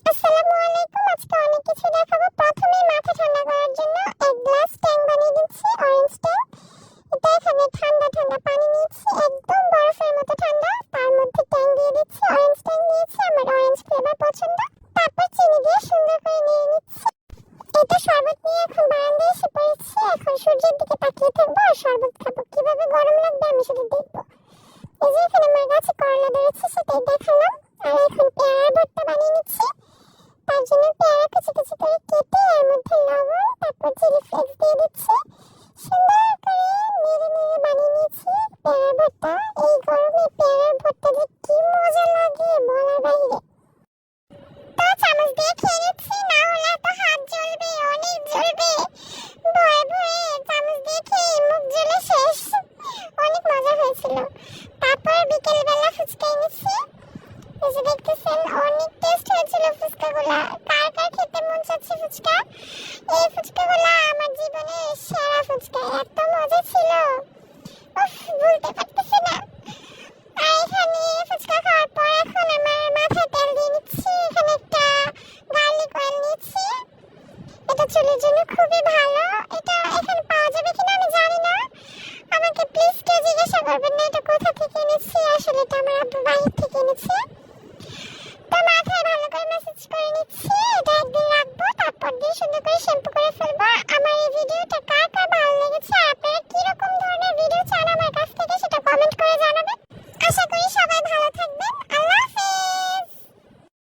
আসসালামু আলাইকুম। আজকে অনেক কিছু দেখাবো। প্রথমেই মাথা ঠান্ডা করার জন্য এক গ্লাস ট্যাং বানিয়ে দিচ্ছি, অরেঞ্জ ট্যাং। এটা এখানে ঠান্ডা ঠান্ডা পানি নিয়েছি, একদম বরফের মতো ঠান্ডা। তার মধ্যে ট্যাং দিয়ে দিচ্ছি, অরেঞ্জ ট্যাং দিয়েছি, আমার অরেঞ্জ ফ্লেভার পছন্দ। তারপর চিনি দিয়ে সুন্দর করে নিয়ে নিচ্ছি। এটা শরবত নিয়ে এখন বারান্দায় এসে পড়েছি। এখন সূর্যের দিকে তাকিয়ে থাকবো আর শরবত খাবো। কিভাবে গরম লাগবে আমি সেটা দেখবো। এই যে এখানে আমার গাছে করলা ধরেছে, সেটাই দেখালাম। আর এখন পেয়ারার ভর্তা বানিয়ে নিচ্ছি। তার জন্য পেয়ারা কুচি কুচি করে কেটে এর মধ্যে লবণ, তারপর চিলি ফ্লেক্স দিয়ে দিচ্ছি। সুন্দর করে নেড়ে নেড়ে বানিয়ে নিয়েছি পেয়ারার ভর্তা। এই গরমে পেয়ারার ভর্তা যে কি মজা লাগে বলার বাইরে। তো চামচ দিয়ে খেয়ে নিচ্ছি, না হলে তো হাত জ্বলবে, অনেক জ্বলবে। ভয়ে ভয়ে চামচ দিয়ে খেয়ে মুখ জ্বলে শেষ। অনেক মজা হয়েছিল। তারপর বিকেলবেলা ফুচকা এনেছি। এই যে দেখতেছেন অনেক টেস্ট হয়েছিল ফুচকাগুলা। কার কার খেতে মন চাচ্ছে ফুচকা? এই ফুচকাগুলা আমার জীবনের সেরা ফুচকা, এত মজা ছিল, উফ বলতে পারতেছি না। আর এখানে ফুচকা খাওয়ার পর এখন আমার মাথায় তেল দিয়ে নিচ্ছি। এখানে একটা গার্লিক অয়েল নিচ্ছি, এটা চুলের জন্য খুবই ভালো। এটা এখানে পাওয়া যাবে কিনা আমি জানি না, আমাকে প্লিজ কেউ জিজ্ঞাসা করবেন না এটা কোথা থেকে এনেছি। আসলে এটা আমার আব্বু বাহির থেকে এনেছে। তো মাথায় ভালো করে ম্যাসেজ করে নিচ্ছি। এটা একদিন রাখবো, তারপর দিয়ে সুন্দর করে শ্যাম্পু করে ফেলবো। আমার এই ভিডিওটা কার কার ভালো লেগেছে আর